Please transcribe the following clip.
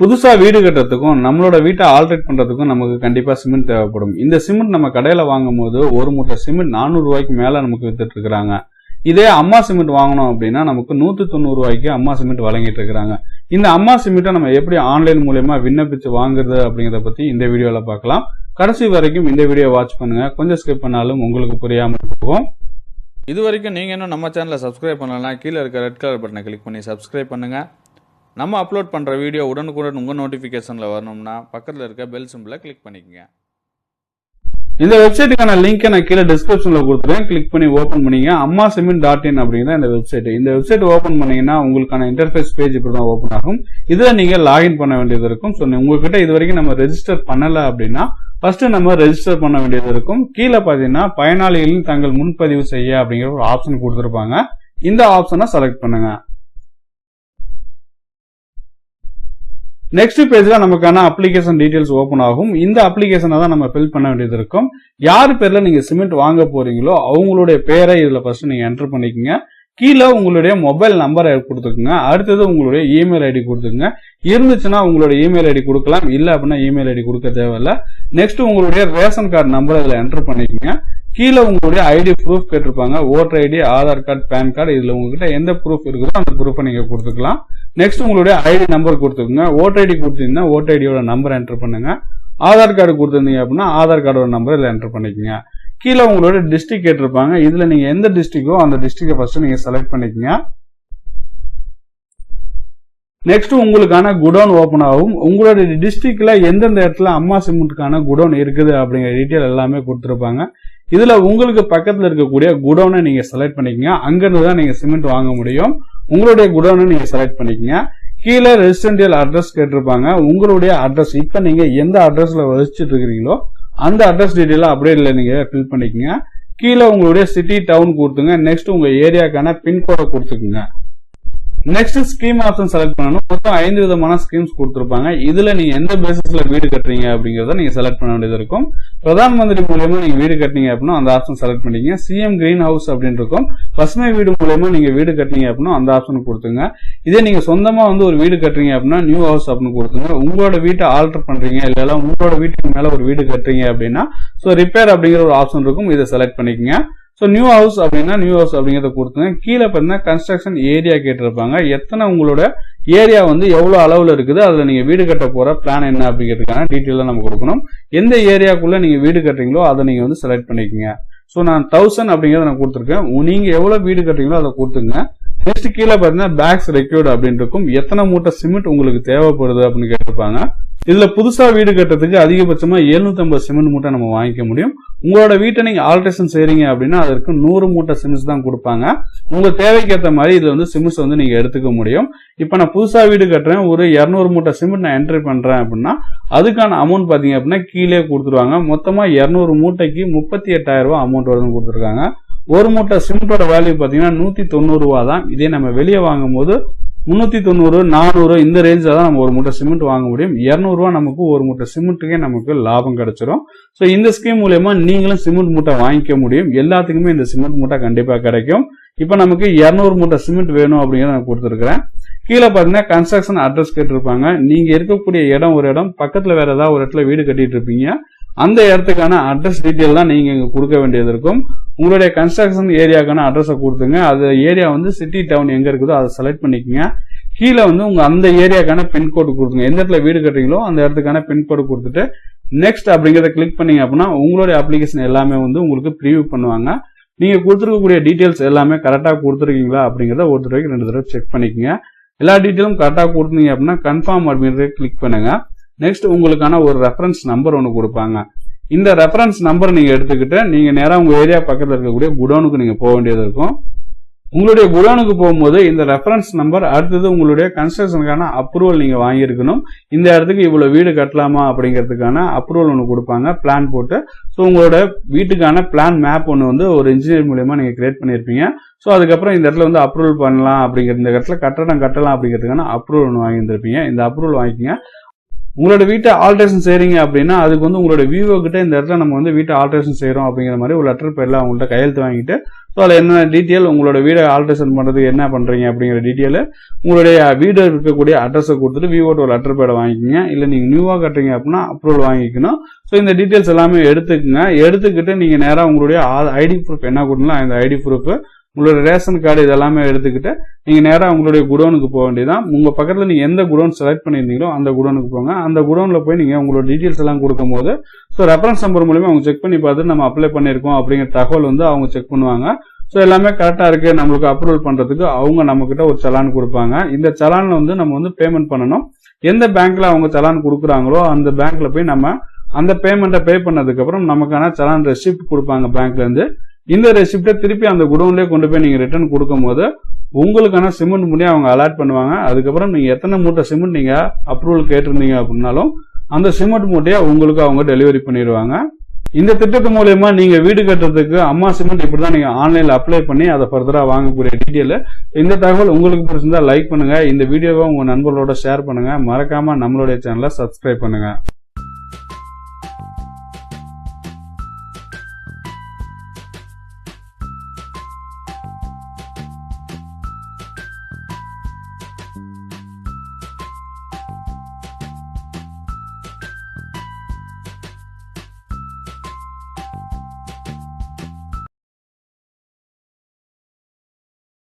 புதுசா வீடு கட்டுறதுக்கும் நம்மளோட வீட்டை ஆல்ட்ரேட் பண்றதுக்கும் நமக்கு கண்டிப்பா சிமெண்ட் தேவைப்படும். இந்த சிமெண்ட் நம்ம கடையில வாங்கும் போது ஒரு மூட்டை சிமெண்ட் 400 ரூபாய்க்கு மேல நமக்கு வித்துட்டு இருக்காங்க. இதே அம்மா சிமெண்ட் வாங்கணும் அப்படின்னா நமக்கு 190 ரூபாய்க்கு அம்மா சிமெண்ட் வழங்கிட்டு இருக்காங்க. இந்த அம்மா சிமெண்ட்டை நம்ம எப்படி ஆன்லைன் மூலமா விண்ணப்பிச்சு வாங்குறது அப்படிங்கறத பத்தி இந்த வீடியோல பார்க்கலாம். கடைசி வரைக்கும் இந்த வீடியோ வாட்ச் பண்ணுங்க. கொஞ்சம் ஸ்கிப் பண்ணாலும் உங்களுக்கு புரியாமல் போகும். இது வரைக்கும் நீங்க இன்னும் நம்ம சேனலை சப்ஸ்கிரைப் பண்ணலாம், கீழே இருக்க ரெட் கலர் பட்டனை கிளிக் பண்ணி சப்ஸ்கிரைப் பண்ணுங்க. நம்ம அப்லோட் பண்ணுற வீடியோ உடனுக்குடன் உங்கள் நோட்டிஃபிகேஷனில் வரணும்னா பக்கத்தில் இருக்க பெல் சிம்பிளை கிளிக் பண்ணிக்கங்க. இந்த வெப்சைட்டுக்கான லிங்க் நான் கீழே டிஸ்கிரிப்ஷன்ல கொடுத்துருக்கேன். கிளிக் பண்ணி ஓபன் பண்ணீங்க. ammascement.in அப்படிங்கிற இந்த வெப்சைட். இந்த வெப்சைட் ஓபன் பண்ணீங்கன்னா உங்களுக்கான இன்டர்ஃபேஸ் பேஜ் இப்படிதான் ஓபன் ஆகும். இதுல நீங்க லாகின் பண்ண வேண்டியது இருக்கும். உங்ககிட்ட இது வரைக்கும் நம்ம ரெஜிஸ்டர் பண்ணல அப்படின்னா ஃபர்ஸ்ட் நம்ம ரெஜிஸ்டர் பண்ண வேண்டியது இருக்கும். கீழே பாத்தீங்கன்னா பயனாளிகளின் தங்கள் முன்பதிவு செய்ய அப்படிங்கிற ஒரு ஆப்ஷன் கொடுத்துருப்பாங்க. இந்த ஆப்ஷனை செலக்ட் பண்ணுங்க. நெக்ஸ்ட் பேஜ்ல நமக்கான அப்ளிகேஷன் டீடைல்ஸ் ஓபன் ஆகும். இந்த அப்ளிகேஷனை தான் நம்ம ஃபில் பண்ண வேண்டியது இருக்கும். யார் பேர்ல நீங்க சிமெண்ட் வாங்க போறீங்களோ அவங்களுடைய பேரை இதுல ஃபர்ஸ்ட் நீங்க என்டர் பண்ணிக்கங்க. கீழே உங்களுடைய மொபைல் நம்பரை கொடுத்துக்குங்க. அடுத்தது உங்களுடைய இமெயில் ஐடி கொடுத்துக்குங்க. இருந்துச்சுன்னா உங்களுடைய இமெயில் ஐடி கொடுக்கலாம், இல்ல அப்படின்னா இமெயில் ஐடி கொடுக்க தேவையில்ல. நெக்ஸ்ட் உங்களுடைய ரேஷன் கார்டு நம்பரை இதுல என்டர் பண்ணிக்கங்க. கீழே உங்களுடைய ஐடி ப்ரூஃப் கேட்டிருப்பாங்க. Voter ID, Aadhaar card, PAN card. இதுல உங்ககிட்ட எந்த ப்ரூஃப் இருக்குதோ அந்த ப்ரூஃபை நீங்க கொடுத்துக்கலாம். நெக்ஸ்ட் உங்களுடைய ஐடி நம்பர் கொடுத்துக்கோங்க. ஓட்டர் ஐடி கொடுத்தீங்கன்னா ஓட்டர் ஐடியோட நம்பர் என்டர் பண்ணுங்க. ஆதார் கார்டு கொடுத்துருந்தீங்க அப்படின்னா ஆதார் கார்டோட நம்பர் இதுல என்டர் பண்ணிக்கோங்க. கீழே உங்களோட டிஸ்ட்ரிக்ட் கேட்டிருப்பாங்க. இதுல நீங்க எந்த டிஸ்ட்ரிக்டோ அந்த டிஸ்ட்ரிக்டை ஃபர்ஸ்ட் நீங்க செலக்ட் பண்ணிக்கோங்க. நெக்ஸ்ட் உங்களுக்கான குடோன் ஓபன் ஆகும். உங்களுடைய டிஸ்ட்ரிக்ட்ல எந்தெந்த இடத்துல அம்மா சிமெண்ட்டுக்கான குடோன் இருக்குது அப்படிங்கிற டீட்டெயில் எல்லாமே கொடுத்துருப்பாங்க. இதுல உங்களுக்கு பக்கத்துல இருக்கக்கூடிய குடோனை நீங்க செலக்ட் பண்ணிக்கங்க. அங்கிருந்து தான் நீங்க சிமெண்ட் வாங்க முடியும். உங்களுடைய குடோனை நீங்க செலக்ட் பண்ணிக்கங்க. கீழே ரெசிடென்டியல் அட்ரஸ் கேட்டிருப்பாங்க. உங்களுடைய அட்ரஸ் இப்ப நீங்க எந்த அட்ரஸ்ல வசிச்சுட்டு இருக்கிறீங்களோ அந்த அட்ரஸ் டீட்டெயில அப்படியே இல்லை நீங்க ஃபில் பண்ணிக்கங்க. கீழே உங்களுடைய சிட்டி, டவுன் கொடுத்துங்க. நெக்ஸ்ட் உங்க ஏரியாக்கான பின்கோடை கொடுத்துக்குங்க. நெக்ஸ்ட் ஸ்கீம் ஆப்ஷன் செலக்ட் பண்ணணும். மொத்தம் 5 விதமான ஸ்கீம்ஸ் கொடுத்துருப்பாங்க. இதுல நீங்க எந்த பேசிஸ்ல வீடு கட்டுறீங்க அப்படிங்கறத நீங்க செலக்ட் பண்ண வேண்டியது இருக்கும். பிரதான் மந்திரி மூலமா நீங்க வீடு கட்டினீங்க அப்படின்னா அந்த ஆப்ஷன் செலக்ட் பண்ணிக்கங்க. சிஎம் கிரீன் ஹவுஸ் அப்படின்னு இருக்கும். பசுமை வீடு மூலமா நீங்க வீடு கட்டினீங்க அப்படின்னா அந்த ஆப்ஷன் கொடுத்துங்க. இதே நீங்க சொந்தமா ஒரு வீடு கட்டுறீங்க அப்படின்னா நியூ ஹவுஸ் அப்படின்னு கொடுத்துங்க. உங்களோட வீட்டை ஆல்டர் பண்றீங்க இல்ல உங்களோட வீட்டுக்கு மேல ஒரு வீடு கட்டுறீங்க அப்படின்னா ரிப்பேர் அப்படிங்கிற ஒரு ஆப்ஷன் இருக்கும். இதை செலக்ட் பண்ணிக்கங்க. நியூ ஹவுஸ் அப்படின்னா நியூ ஹவுஸ் அப்படிங்கறத கொடுத்துங்க. கீழே பார்த்தீங்கன்னா கன்ஸ்ட்ரக்ஷன் ஏரியா கேட்டிருப்பாங்க. எத்தனை உங்களோட ஏரியா எவ்வளவு அளவுல இருக்குது, அதுல நீங்க வீடு கட்ட போற பிளான் என்ன அப்படிங்கிறதுக்கான டீட்டெயில் நம்ம கொடுக்கணும். எந்த ஏரியாக்குள்ள நீங்க வீடு கட்டுறீங்களோ அதை நீங்க செலக்ட் பண்ணிக்கங்க. நான் 1000 அப்படிங்கறத நான் கொடுத்துருக்கேன். நீங்க எவ்வளவு வீடு கட்டுறீங்களோ அதை கொடுத்துங்க. நெக்ஸ்ட் கீழே பாத்தீங்கன்னா பேக்ஸ் ரெக்யூர்டு அப்படின்னு இருக்கும். எத்தனை மூட்டை சிமெண்ட் உங்களுக்கு தேவைப்படுது அப்படின்னு கேட்டிருப்பாங்க. இதுல புதுசா வீடு கட்டுறதுக்கு அதிகபட்சமா 750 சிமெண்ட் மூட்டை நம்ம வாங்கிக்க முடியும். உங்களோட வீட்டை நீங்க ஆல்ட்ரேஷன் செய்றீங்க அப்படின்னா அதற்கு 100 மூட்டை சிமெண்ட்ஸ் தான் கொடுப்பாங்க. உங்க தேவைக்கு ஏற்ற மாதிரி இதுல சிமெண்ட்ஸ் நீங்க எடுத்துக்க முடியும். இப்ப நான் புதுசா வீடு கட்டுறேன், ஒரு 200 மூட்டை சிமெண்ட் நான் என்ட்ரி பண்றேன் அப்படின்னா அதுக்கான அமௌண்ட் பாத்தீங்க அப்படின்னா கீழே கொடுத்துருவாங்க. மொத்தமா 200 மூட்டைக்கு 38,000 ரூபாய் அமௌண்ட் வருதுன்னு கொடுத்துருக்காங்க. ஒரு மூட்டை சிமெண்டோட வேல்யூ பாத்தீங்கன்னா 190 ரூபாய் தான். இதே நம்ம வெளியே வாங்கும் போது 390, 400 இந்த ரேஞ்சில தான் நம்ம ஒரு மூட்டை சிமெண்ட் வாங்க முடியும். 200 ரூபாய் நமக்கு ஒரு மூட்டை சிமெண்ட்டுக்கே நமக்கு லாபம் கிடைச்சிடும். இந்த ஸ்கீம் மூலமா நீங்களும் சிமெண்ட் மூட்டை வாங்கிக்க முடியும். எல்லாத்துக்குமே இந்த சிமெண்ட் மூட்டை கண்டிப்பா கிடைக்கும். இப்ப நமக்கு 200 மூட்டை சிமெண்ட் வேணும் அப்படிங்கறத நான் கொடுத்துருக்கேன். கீழே பாத்தீங்கன்னா கன்ஸ்ட்ரக்ஷன் அட்ரஸ் கேட்டிருப்பாங்க. நீங்க இருக்கக்கூடிய இடம் ஒரு இடம், பக்கத்துல வேற ஏதாவது ஒரு இடத்துல வீடு கட்டிட்டு இருப்பீங்க. அந்த இடத்துக்கான அட்ரஸ் டீட்டெயில் தான் நீங்க இங்க கொடுக்க வேண்டியது இருக்கும். உங்களுடைய கன்ஸ்ட்ரக்ஷன் ஏரியாக்கான அட்ரஸை கொடுத்துங்க. அது ஏரியா சிட்டி, டவுன் எங்க இருக்குதோ அதை செலக்ட் பண்ணிக்கங்க. கீழே உங்க அந்த ஏரியாக்கான பின்கோடு கொடுத்துங்க. எந்த இடத்துல வீடு கட்டுறீங்களோ அந்த இடத்துக்கான பின்கோடு கொடுத்துட்டு நெக்ஸ்ட் அப்படிங்கறத கிளிக் பண்ணீங்க அப்படின்னா உங்களுடைய அப்ளிகேஷன் எல்லாமே உங்களுக்கு ப்ரீவியூ பண்ணுவாங்க. நீங்க கொடுத்துருக்கக்கூடிய டீடைல்ஸ் எல்லாமே கரெக்டா கொடுத்துருக்கீங்களா அப்படிங்கறத ஒரு தடவைக்கு 2 தடவை செக் பண்ணிக்கங்க. எல்லா டீட்டெயிலும் கரெக்டா கொடுத்தீங்க அப்படின்னா கன்ஃபார்ம் அப்படிங்கறத கிளிக் பண்ணுங்க. நெக்ஸ்ட் உங்களுக்கான ஒரு ரெஃபரன்ஸ் நம்பர் ஒன்று கொடுப்பாங்க. இந்த ரெஃபரன்ஸ் நம்பர் நீங்க எடுத்துக்கிட்டு நீங்க நேரா உங்க ஏரியா பக்கத்துல இருக்கக்கூடிய குடோனுக்கு நீங்க போக வேண்டியது இருக்கும். உங்களுடைய குடோனுக்கு போகும்போது இந்த ரெஃபரன்ஸ் நம்பர் அடுத்தது உங்களுடைய கன்ஸ்ட்ரக்ஷனுக்கான அப்ரூவல் நீங்க வாங்கியிருக்கணும். இந்த இடத்துக்கு இவ்வளவு வீடு கட்டலாமா அப்படிங்கிறதுக்கான அப்ரூவல் ஒன்று கொடுப்பாங்க, பிளான் போட்டு. உங்களோட வீட்டுக்கான பிளான் மேப் ஒன்று ஒரு இன்ஜினியர் மூலமா நீங்க கிரியேட் பண்ணிருப்பீங்க. அதுக்கப்புறம் இந்த இடத்துல அப்ரூவல் பண்ணலாம் அப்படிங்கிற, இந்த இடத்துல கட்டடம் கட்டலாம் அப்படிங்கிறதுக்கான அப்ரூவல் ஒன்று வாங்கியிருந்திருப்பீங்க. இந்த அப்ரூவல் வாங்கிக்கங்க. உங்களோட வீட்டை ஆல்ட்ரேஷன் செய்றீங்க அப்படின்னா அதுக்கு வந்து உங்களோட விவோ கிட்ட இந்த இடத்துல நம்ம வந்து வீட்டை ஆல்ட்ரேஷன் செய்யறோம் அப்படிங்கிற மாதிரி ஒரு லெட்டர் பேர்ல அவங்கள்ட்ட கையெழுத்து வாங்கிட்டு ஸோ அதில் என்ன டீட்டெயில் உங்களோட வீடை ஆல்ட்ரேஷன் பண்றதுக்கு என்ன பண்றீங்க அப்படிங்கிற டீட்டெயில் உங்களுடைய வீடு இருக்கக்கூடிய அட்ரஸை கொடுத்துட்டு விவோட்ட ஒரு லெட்டர் பேரை வாங்கிக்கோங்க. இல்லை நீங்க நியூவா கட்டுறீங்க அப்படின்னா அப்ரூவல் வாங்கிக்கணும். ஸோ இந்த டீட்டெயில்ஸ் எல்லாமே எடுத்துக்கங்க. எடுத்துக்கிட்டு நீங்க நேராக உங்களுடைய ஐடி ப்ரூஃப் என்ன கொடுக்கலாம் அந்த ஐடி ப்ரூஃப் உங்களோட ரேஷன் கார்டு இதெல்லாமே எடுத்துக்கிட்டு நீங்க நேரா உங்களுடைய குடோனுக்கு போக வேண்டியதான். உங்க பக்கத்துல நீங்க எந்த குடோன் செலக்ட் பண்ணியிருந்தீங்களோ அந்த குடோனுக்கு போங்க. அந்த குடோன்ல போய் நீங்க உங்களோட டீட்டெயில்ஸ் எல்லாம் கொடுக்கும் போது ஸோ ரெஃபரன்ஸ் நம்பர் மூலமா அவங்க செக் பண்ணி பார்த்து நம்ம அப்ளை பண்ணிருக்கோம் அப்படிங்கிற தகவல் வந்து அவங்க செக் பண்ணுவாங்க. ஸோ எல்லாமே கரெக்டா இருக்கு நம்மளுக்கு அப்ரூவல் பண்றதுக்கு அவங்க நம்ம கிட்ட ஒரு சலான் கொடுப்பாங்க. இந்த சலான்ல வந்து நம்ம வந்து பேமெண்ட் பண்ணணும். எந்த பேங்க்ல அவங்க சலான் கொடுக்குறாங்களோ அந்த பேங்க்ல போய் நம்ம அந்த பேமெண்ட்டை பே பண்ணதுக்கு அப்புறம் நமக்கான சலான் ரெசிப்ட் கொடுப்பாங்க பேங்க்ல இருந்து. இந்த ரெசிப்டை திருப்பி அந்த குடோன்லயே கொண்டு போய் நீங்க ரிட்டர்ன் கொடுக்கும் போது உங்களுக்கான சிமெண்ட் மூட்டையை அவங்க அலாட் பண்ணுவாங்க. அதுக்கப்புறம் நீங்க எத்தனை மூட்டை சிமெண்ட் நீங்க அப்ரூவல் கேட்டிருந்தீங்க அப்படின்னாலும் அந்த சிமெண்ட் மூட்டையை உங்களுக்கு அவங்க டெலிவரி பண்ணிடுவாங்க. இந்த திட்டத்து மூலமா நீங்க வீடு கட்டுறதுக்கு அம்மா சிமெண்ட் இப்படிதான் நீங்க ஆன்லைன்ல அப்ளை பண்ணி அதை ஃபர்தரா வாங்கக்கூடிய டீட்டெயில். இந்த தகவல் உங்களுக்கு பிடிச்சிருந்தா லைக் பண்ணுங்க. இந்த வீடியோவை உங்க நண்பர்களோட ஷேர் பண்ணுங்க. மறக்காம நம்மளுடைய சேனலை சப்ஸ்கிரைப் பண்ணுங்க.